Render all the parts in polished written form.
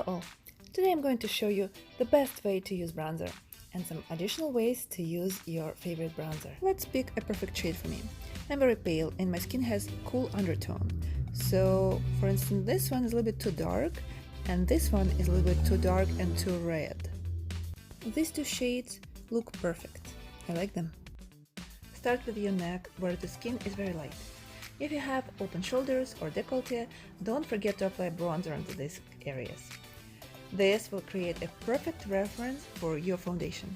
Hello all! Today I'm going to show you the best way to use bronzer and some additional ways to use your favorite bronzer. Let's pick a perfect shade for me. I'm very pale and my skin has cool undertone. So for instance, this one is a little bit too dark and this one is a little bit too dark and too red. These two shades look perfect. I like them. Start with your neck where the skin is very light. If you have open shoulders or décolleté, don't forget to apply bronzer onto these areas. This will create a perfect reference for your foundation.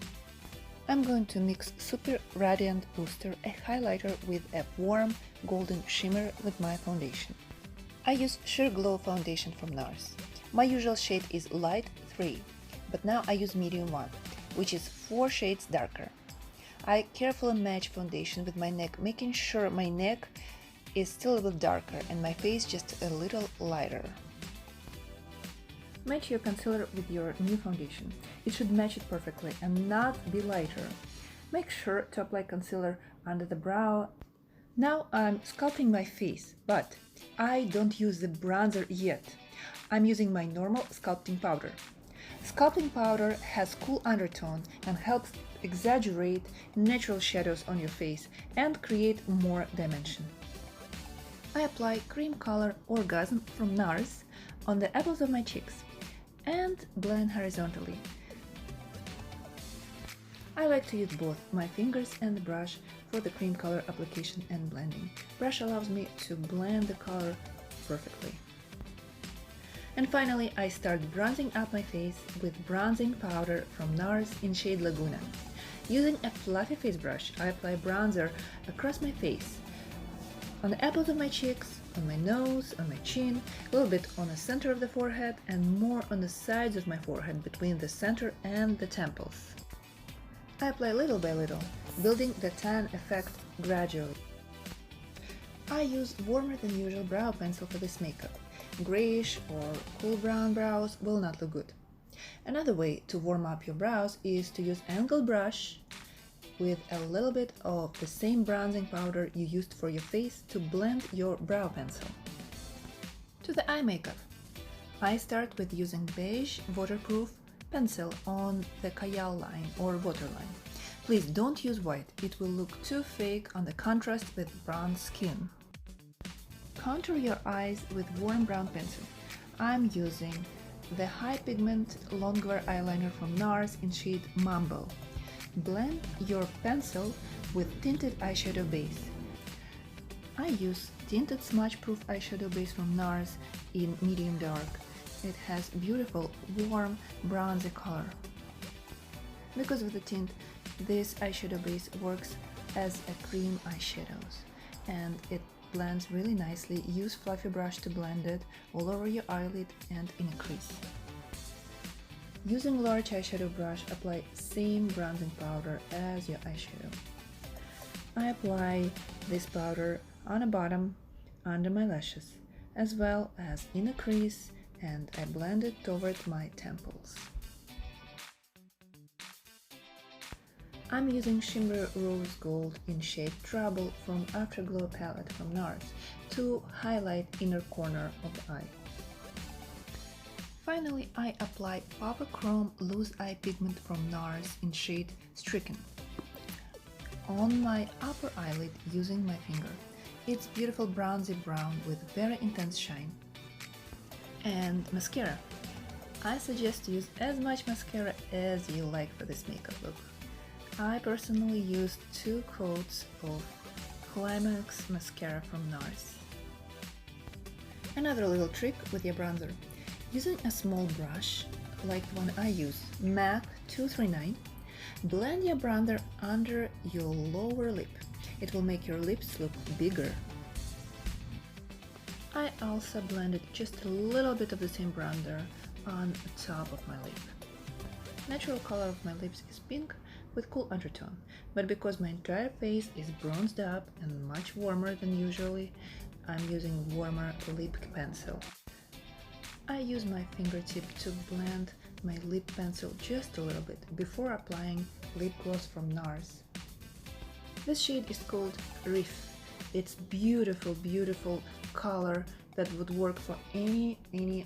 I'm going to mix Super Radiant Booster, a highlighter with a warm golden shimmer with my foundation. I use Sheer Glow foundation from NARS. My usual shade is Light 3, but now I use Medium 1, which is 4 shades darker. I carefully match foundation with my neck, making sure my neck is still a little darker and my face just a little lighter. Match your concealer with your new foundation. It should match it perfectly and not be lighter. Make sure to apply concealer under the brow. Now I'm sculpting my face, but I don't use the bronzer yet. I'm using my normal sculpting powder. Sculpting powder has cool undertone and helps exaggerate natural shadows on your face and create more dimension. I apply cream color Orgasm from NARS on the apples of my cheeks and blend horizontally. I like to use both my fingers and the brush for the cream color application and blending. Brush allows me to blend the color perfectly. And finally, I start bronzing up my face with bronzing powder from NARS in shade Laguna. Using a fluffy face brush, I apply bronzer across my face, on the apples of my cheeks, on my nose, on my chin, a little bit on the center of the forehead and more on the sides of my forehead between the center and the temples. I apply little by little, building the tan effect gradually. I use warmer than usual brow pencil for this makeup. Grayish or cool brown brows will not look good. Another way to warm up your brows is to use angled brush with a little bit of the same bronzing powder you used for your face to blend your brow pencil. To the eye makeup, I start with using beige waterproof pencil on the Kajal line or waterline. Please don't use white, it will look too fake on the contrast with bronze skin. Contour your eyes with warm brown pencil. I'm using the High-pigment longwear eyeliner from NARS in shade Mambo. Blend your pencil with tinted eyeshadow base. I use tinted smudge-proof eyeshadow base from NARS in medium dark. It has beautiful, warm, bronzy color. Because of the tint, this eyeshadow base works as a cream eyeshadows and it blends really nicely. Use fluffy brush to blend it all over your eyelid and in a crease. Using large eyeshadow brush, apply same bronzing powder as your eyeshadow. I apply this powder on the bottom, under my lashes, as well as in a crease, and I blend it toward my temples. I'm using Shimmer Rose Gold in shade Trouble from Afterglow palette from NARS to highlight inner corner of the eye. Finally, I apply powerchrome loose eye pigment from NARS in shade Stricken on my upper eyelid using my finger. It's beautiful bronzy brown with very intense shine. And mascara. I suggest to use as much mascara as you like for this makeup look. I personally used 2 coats of Climax mascara from NARS. Another little trick with your bronzer. Using a small brush, like the one I use, MAC 239, blend your bronzer under your lower lip. It will make your lips look bigger. I also blended just a little bit of the same bronzer on the top of my lip. Natural color of my lips is pink with cool undertone, but because my entire face is bronzed up and much warmer than usually, I'm using warmer lip pencil. I use my fingertip to blend my lip pencil just a little bit before applying lip gloss from NARS. This shade is called Reef. It's beautiful, beautiful color that would work for any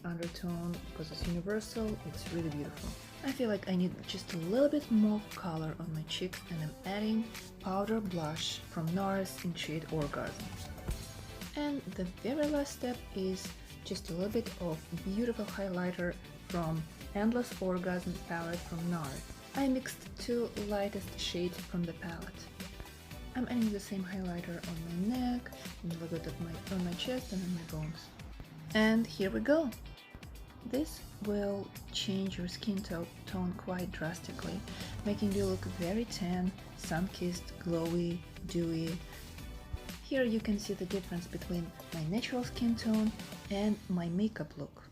undertone because it's universal. It's really beautiful. I feel like I need just a little bit more color on my cheeks, and I'm adding powder blush from NARS in shade Orgasm. And the very last step is just a little bit of beautiful highlighter from Endless Orgasm palette from NARS. I mixed two lightest shades from the palette. I'm adding the same highlighter on my neck, and a little bit on my chest and on my bones. And here we go! This will change your skin tone quite drastically, making you look very tan, sun-kissed, glowy, dewy. Here you can see the difference between my natural skin tone and my makeup look.